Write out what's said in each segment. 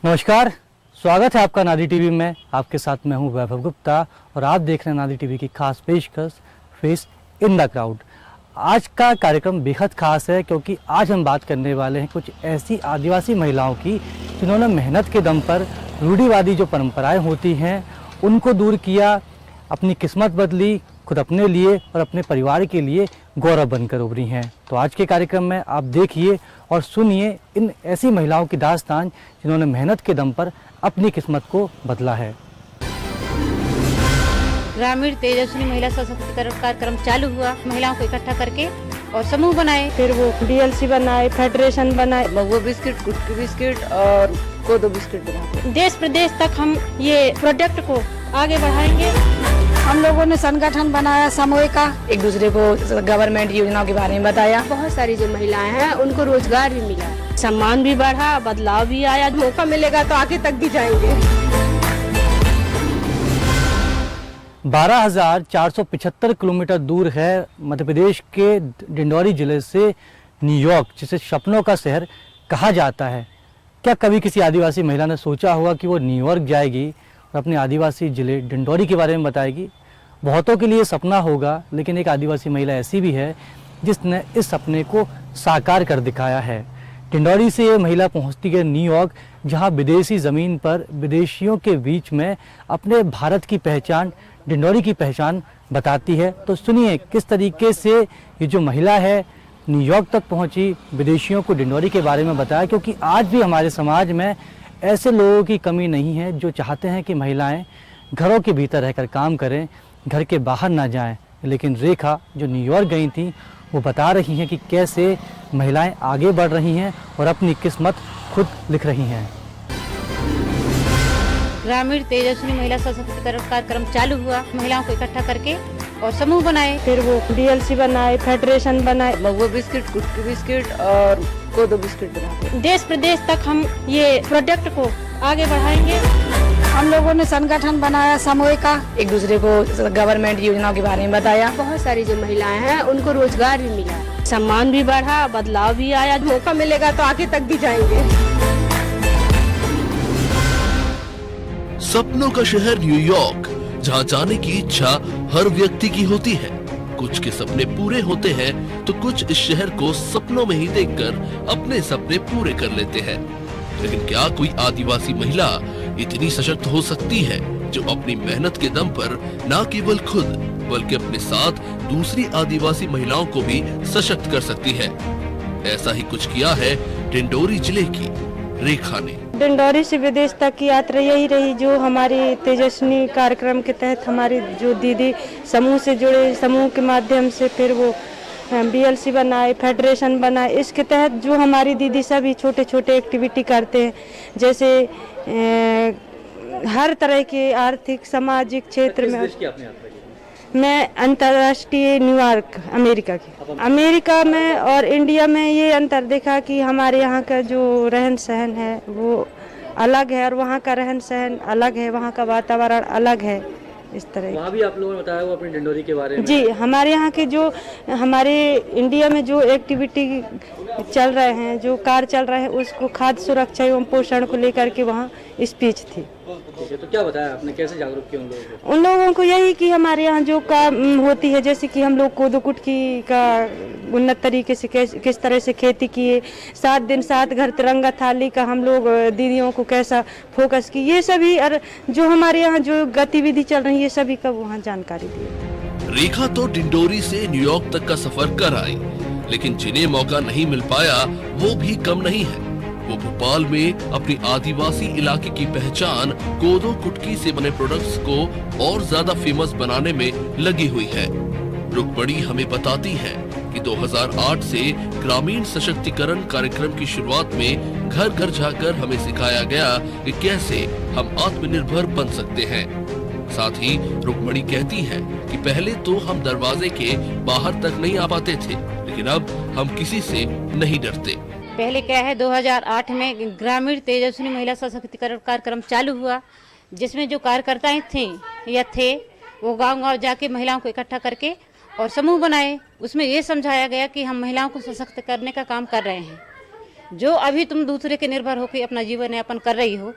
नमस्कार, स्वागत है आपका नादी टीवी में। आपके साथ मैं हूं वैभव गुप्ता और आप देख रहे हैं नादी टीवी की खास पेशकश फेस इन द क्राउड। आज का कार्यक्रम बेहद खास है क्योंकि आज हम बात करने वाले हैं कुछ ऐसी आदिवासी महिलाओं की जिन्होंने मेहनत के दम पर रूढ़िवादी जो परंपराएं होती हैं उनको दूर किया, अपनी किस्मत बदली, खुद अपने लिए और अपने परिवार के लिए गौरव बनकर उभरी हैं। तो आज के कार्यक्रम में आप देखिए और सुनिए इन ऐसी महिलाओं की दास्तान जिन्होंने मेहनत के दम पर अपनी किस्मत को बदला है। ग्रामीण तेजस्विनी महिला सशक्तिकरण कार्यक्रम चालू हुआ। महिलाओं को इकट्ठा करके और समूह बनाए, फिर वो BLC बनाए, फेडरेशन बनाए, महुआ बिस्किट, कुटकी बिस्किट और कोदो बिस्किट बनाते। देश प्रदेश तक हम ये प्रोडक्ट को आगे बढ़ाएंगे। हम लोगों ने संगठन बनाया समूह का, एक दूसरे को गवर्नमेंट योजनाओं के बारे में बताया। बहुत सारी जो महिलाएं हैं उनको रोजगार भी मिला, सम्मान भी बढ़ा, बदलाव भी आया। मौका मिलेगा तो आगे तक भी जाएंगे। 12,475 किलोमीटर दूर है मध्य प्रदेश के डिंडौरी जिले से न्यूयॉर्क, जिसे सपनों का शहर कहा जाता है। क्या कभी किसी आदिवासी महिला ने सोचा होगा कि वो न्यूयॉर्क जाएगी और अपने आदिवासी जिले डिंडौरी के बारे में बताएगी? बहुतों के लिए सपना होगा, लेकिन एक आदिवासी महिला ऐसी भी है जिसने इस सपने को साकार कर दिखाया है। डिंडौरी से ये महिला पहुंचती है न्यूयॉर्क, जहां विदेशी ज़मीन पर विदेशियों के बीच में अपने भारत की पहचान, डिंडौरी की पहचान बताती है। तो सुनिए किस तरीके से ये जो महिला है न्यूयॉर्क तक पहुंची, विदेशियों को डिंडौरी के बारे में बताया। क्योंकि आज भी हमारे समाज में ऐसे लोगों की कमी नहीं है जो चाहते हैं कि महिलाएं घरों के भीतर रहकर काम करें, घर के बाहर ना जाएं। लेकिन रेखा जो न्यूयॉर्क गई थी वो बता रही हैं कि कैसे महिलाएं आगे बढ़ रही हैं और अपनी किस्मत खुद लिख रही हैं। ग्रामीण तेजस्विनी महिला सशक्तिकरण कार्यक्रम चालू हुआ। महिलाओं को इकट्ठा करके और समूह बनाए, फिर वो BLC बनाए, फेडरेशन बनाए, महुआ बिस्किट, कुटकी बिस्किट और कोदो बिस्किट बनाते। देश प्रदेश तक हम ये प्रोडक्ट को आगे बढ़ाएंगे। हम लोगों ने संगठन बनाया समूह का, एक दूसरे को गवर्नमेंट योजनाओं के बारे में बताया। बहुत सारी जो महिलाएं हैं उनको रोजगार भी मिला, सम्मान भी बढ़ा, बदलाव भी आया। मौका मिलेगा तो आगे तक भी जाएंगे। सपनों का शहर न्यूयॉर्क, जहां जाने की इच्छा हर व्यक्ति की होती है। कुछ के सपने पूरे होते हैं तो कुछ इस शहर को सपनों में ही देखकर अपने सपने पूरे कर लेते हैं। लेकिन क्या कोई आदिवासी महिला इतनी सशक्त हो सकती है जो अपनी मेहनत के दम पर न केवल खुद बल्कि अपने साथ दूसरी आदिवासी महिलाओं को भी सशक्त कर सकती है? ऐसा ही कुछ किया है डिंडौरी जिले की रेखा ने। डिंडौरी से विदेश तक की यात्रा यही रही जो हमारी तेजस्विनी कार्यक्रम के तहत हमारी जो दीदी समूह से जुड़े, समूह के माध्यम से फिर वो BLC बनाए, फेडरेशन बनाए। इसके तहत जो हमारी दीदी सभी छोटे छोटे एक्टिविटी करते हैं, जैसे हर तरह के आर्थिक सामाजिक क्षेत्र में। मैं अंतर्राष्ट्रीय न्यूयॉर्क अमेरिका में और इंडिया में ये अंतर देखा कि हमारे यहाँ का जो रहन सहन है वो अलग है और वहाँ का रहन सहन अलग है, वहाँ का वातावरण अलग है। इस तरह वहाँ भी आप लोगों ने बताया वो अपनी डिंडौरी के बारे में। जी, हमारे यहाँ के जो हमारे इंडिया में जो एक्टिविटी चल रहे हैं, जो कार्य चल रहे हैं, उसको खाद्य सुरक्षा एवं पोषण को लेकर के वहाँ स्पीच थी। ठीक है, तो क्या बताया आपने, कैसे जागरूक किया उन लोगों को यही कि हमारे यहाँ जो काम होती है, जैसे कि हम लोग कोदो कुटकी का उन्नत तरीके से किस तरह से खेती किए, 7 दिन 7 घर तिरंगा थाली का हम लोग दीदियों को कैसा फोकस की, ये सभी और जो हमारे यहाँ जो गतिविधि चल रही है ये सभी का वहाँ जानकारी दी। रेखा तो डिंडौरी से न्यूयॉर्क तक का सफर कर आई, लेकिन जिन्हें मौका नहीं मिल पाया वो भी कम नहीं है। वो भोपाल में अपनी आदिवासी इलाके की पहचान कोदो कुटकी से बने प्रोडक्ट्स को और ज्यादा फेमस बनाने में लगी हुई है। रुकमणी हमें बताती है कि 2008 से ग्रामीण सशक्तिकरण कार्यक्रम की शुरुआत में घर घर जाकर हमें सिखाया गया कि कैसे हम आत्मनिर्भर बन सकते हैं। साथ ही रुकमणी कहती है कि पहले तो हम दरवाजे के बाहर तक नहीं आ पाते थे, लेकिन अब हम किसी से नहीं डरते। पहले क्या है, 2008 में ग्रामीण तेजस्विनी महिला सशक्तिकरण कार्यक्रम चालू हुआ, जिसमें जो कार्यकर्ताएं थे वो गांव-गांव जाके महिलाओं को इकट्ठा करके और समूह बनाए। उसमें ये समझाया गया कि हम महिलाओं को सशक्त करने का काम कर रहे हैं। जो अभी तुम दूसरे के निर्भर होकर अपना जीवन यापन कर रही हो,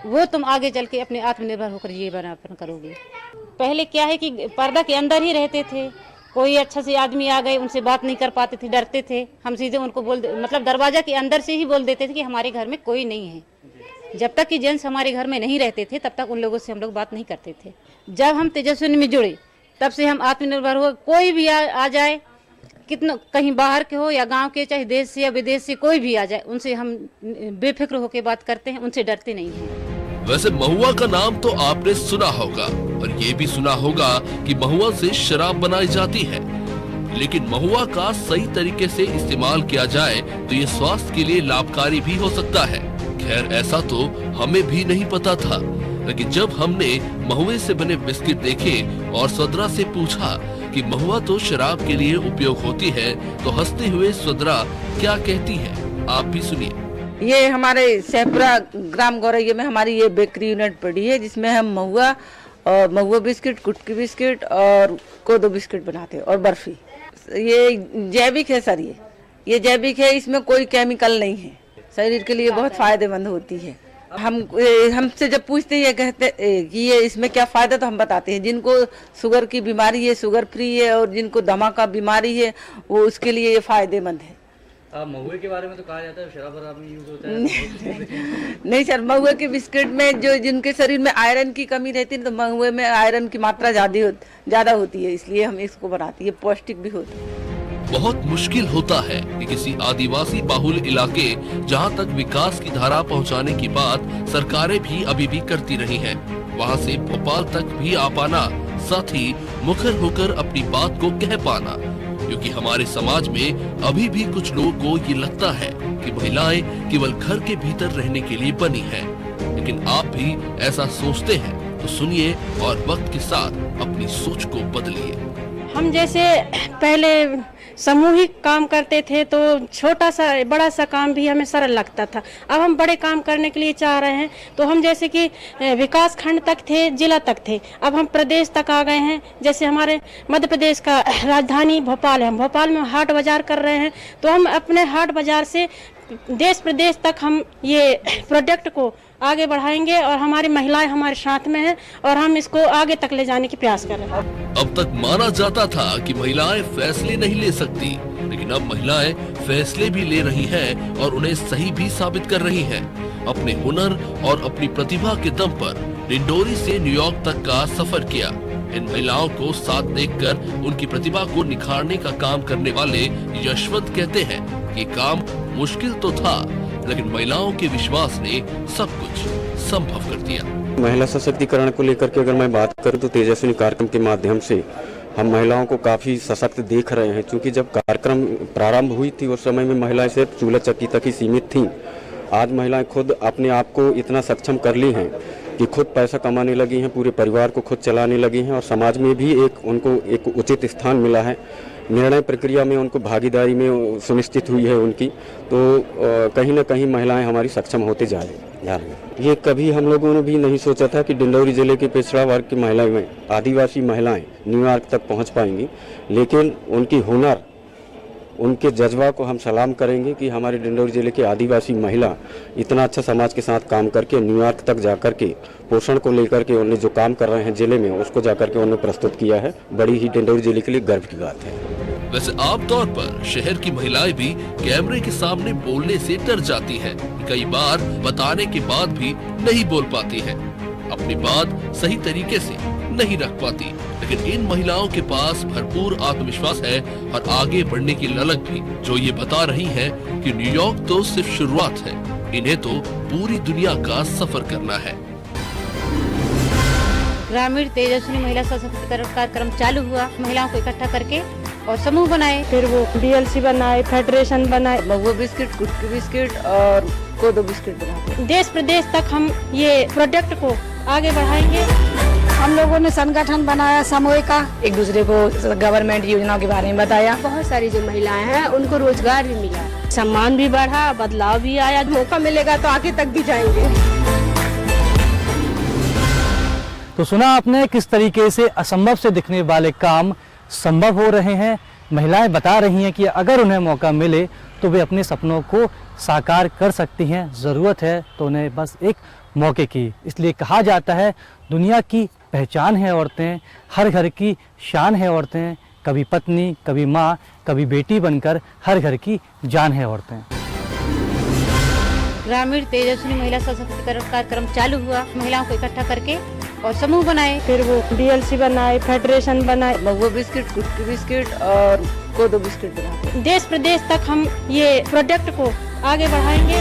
वो तुम आगे चल के अपने आत्मनिर्भर होकर जीवन यापन करोगे। पहले क्या है कि पर्दा के अंदर ही रहते थे, कोई अच्छा से आदमी आ गए उनसे बात नहीं कर पाते थे, डरते थे। हम सीधे उनको मतलब दरवाजा के अंदर से ही बोल देते थे कि हमारे घर में कोई नहीं है। जब तक कि जेंट्स हमारे घर में नहीं रहते थे तब तक उन लोगों से हम लोग बात नहीं करते थे। जब हम तेजस्विनी में जुड़े तब से हम आत्मनिर्भर हो। कोई भी आ जाए, कितना कहीं बाहर के हो या गांव के, चाहे देश से या विदेश से कोई भी आ जाए, उनसे हम बेफिक्र होकर बात करते हैं, उनसे डरते नहीं हैं। वैसे महुआ का नाम तो आपने सुना होगा और ये भी सुना होगा कि महुआ से शराब बनाई जाती है, लेकिन महुआ का सही तरीके से इस्तेमाल किया जाए तो ये स्वास्थ्य के लिए लाभकारी भी हो सकता है। खैर ऐसा तो हमें भी नहीं पता था, लेकिन जब हमने महुए से बने बिस्किट देखे और स्वद्रा से पूछा कि महुआ तो शराब के लिए उपयोग होती है, तो हंसते हुए स्वद्रा क्या कहती है आप भी सुनिए। ये हमारे सहपुरा ग्राम गौरैया में हमारी ये बेकरी यूनिट पड़ी है, जिसमें हम महुआ बिस्किट, कुटकी बिस्किट और कोदो बिस्किट बनाते हैं और बर्फी। ये जैविक है सर, ये जैविक है, इसमें कोई केमिकल नहीं है, शरीर के लिए बहुत फायदेमंद होती है। हमसे जब पूछते हैं, ये कहते कि ये इसमें क्या फायदा, तो हम बताते हैं जिनको शुगर की बीमारी है, शुगर फ्री है, और जिनको दमा का बीमारी है, वो उसके लिए ये फायदेमंद है। महुए के बारे में तो कहा जाता है शराब में यूज होता है। नहीं सर, महुए के बिस्किट में जो जिनके शरीर में आयरन की कमी रहती है, तो महुए में आयरन की मात्रा ज्यादा होती है, इसलिए हम इसको बनाते हैं। ये पौष्टिक भी होता है। बहुत मुश्किल होता है कि किसी आदिवासी बाहुल इलाके जहां तक विकास की धारा पहुंचाने की बात सरकारें भी अभी भी करती रही हैं, वहां से भोपाल तक भी आ पाना, साथ ही मुखर होकर अपनी बात को कह पाना, क्योंकि हमारे समाज में अभी भी कुछ लोगों को ये लगता है कि महिलाएं केवल घर के भीतर रहने के लिए बनी हैं। लेकिन आप भी ऐसा सोचते हैं तो सुनिए और वक्त के साथ अपनी सोच को बदलिए। हम जैसे पहले सामूहिक काम करते थे तो छोटा सा बड़ा सा काम भी हमें सरल लगता था। अब हम बड़े काम करने के लिए चाह रहे हैं, तो हम जैसे कि विकास खंड तक थे, जिला तक थे, अब हम प्रदेश तक आ गए हैं। जैसे हमारे मध्य प्रदेश का राजधानी भोपाल है, हम भोपाल में हाट बाजार कर रहे हैं, तो हम अपने हाट बाजार से देश प्रदेश तक हम ये प्रोडक्ट को आगे बढ़ाएंगे और हमारी महिलाएं हमारे साथ में हैं और हम इसको आगे तक ले जाने की प्रयास कर रहे हैं। अब तक माना जाता था कि महिलाएं फैसले नहीं ले सकती, लेकिन अब महिलाएं फैसले भी ले रही हैं और उन्हें सही भी साबित कर रही हैं। अपने हुनर और अपनी प्रतिभा के दम पर डिंडोरी से न्यूयॉर्क तक का सफर किया। इन महिलाओं को साथ देखकर उनकी प्रतिभा को निखारने का काम करने वाले यशवंत कहते हैं कि काम मुश्किल तो था, लेकिन महिलाओं के विश्वास ने सब कुछ संभव कर दिया। महिला सशक्तिकरण को लेकर के अगर मैं बात करूं तो तेजस्विनी कार्यक्रम के माध्यम से हम महिलाओं को काफी सशक्त देख रहे हैं, क्योंकि जब कार्यक्रम प्रारंभ हुई थी उस समय में महिलाएं सिर्फ चूल्हा चक्की तक ही सीमित थीं। आज महिलाएं खुद अपने आप को इतना सक्षम कर ली हैं कि खुद पैसा कमाने लगी हैं, पूरे परिवार को खुद चलाने लगी हैं और समाज में भी उनको एक उचित स्थान मिला है। निर्णय प्रक्रिया में उनको भागीदारी में सुनिश्चित हुई है उनकी, तो कहीं ना कहीं महिलाएं हमारी सक्षम होते जा रही हैं। ये कभी हम लोगों ने भी नहीं सोचा था कि डिंडोरी जिले के पिछड़ा वर्ग की महिलाएं, आदिवासी महिलाएं न्यूयॉर्क तक पहुंच पाएंगी, लेकिन उनकी हुनर, उनके जज्बा को हम सलाम करेंगे कि हमारे डिंडोरी जिले के आदिवासी महिला इतना अच्छा समाज के साथ काम करके न्यूयॉर्क तक जाकर के पोषण को लेकर के उन्हें जो काम कर रहे हैं जिले में, उसको जाकर के उन्होंने प्रस्तुत किया है। बड़ी ही डिंडोरी जिले के लिए गर्व की बात है। वैसे आमतौर पर शहर की महिलाएं भी कैमरे के सामने बोलने से डर जाती हैं। कई बार बताने के बाद भी नहीं बोल पाती हैं, अपनी बात सही तरीके से नहीं रख पाती, लेकिन इन महिलाओं के पास भरपूर आत्मविश्वास है और आगे बढ़ने की ललक भी, जो ये बता रही हैं कि न्यूयॉर्क तो सिर्फ शुरुआत है, इन्हें तो पूरी दुनिया का सफर करना है। ग्रामीण तेजस्विनी महिला सशक्तिकरण कार्यक्रम चालू हुआ, महिलाओं को इकट्ठा करके और समूह बनाए, फिर वो BLC बनाए, फेडरेशन बनाए, महुआ बिस्किट, कुटकी बिस्किट और कोदो बिस्किट बनाते। देश प्रदेश तक हम ये प्रोडक्ट को आगे बढ़ाएंगे। हम लोगों ने संगठन बनाया समूह का, एक दूसरे को गवर्नमेंट योजनाओं के बारे में बताया। बहुत सारी जो महिलाएं हैं उनको रोजगार भी मिला, सम्मान भी बढ़ा, बदलाव भी आया। मौका मिलेगा तो आगे तक भी जाएंगे। तो सुना आपने किस तरीके से असंभव से दिखने वाले काम संभव हो रहे हैं। महिलाएं बता रही हैं कि अगर उन्हें मौका मिले तो वे अपने सपनों को साकार कर सकती हैं। ज़रूरत है तो उन्हें बस एक मौके की। इसलिए कहा जाता है दुनिया की पहचान है औरतें, हर घर की शान है औरतें, कभी पत्नी, कभी माँ, कभी बेटी बनकर हर घर की जान है औरतें। ग्रामीण तेजस्विनी महिला सशक्तिकरण कार्यक्रम चालू हुआ, महिलाओं को इकट्ठा करके और समूह बनाए, फिर वो डीएलसी बनाए, फेडरेशन बनाए, महुआ बिस्किट, कुटकी बिस्किट और कोदो बिस्किट बनाते हैं। देश प्रदेश तक हम ये प्रोडक्ट को आगे बढ़ाएंगे।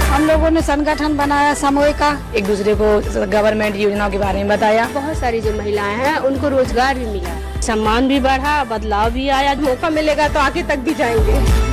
हम लोगों ने संगठन बनाया समूह का, एक दूसरे को गवर्नमेंट योजनाओं के बारे में बताया। बहुत सारी जो महिलाएं हैं उनको रोजगार भी मिला, सम्मान भी बढ़ा, बदलाव भी आया। मौका मिलेगा तो आगे तक भी जाएंगे।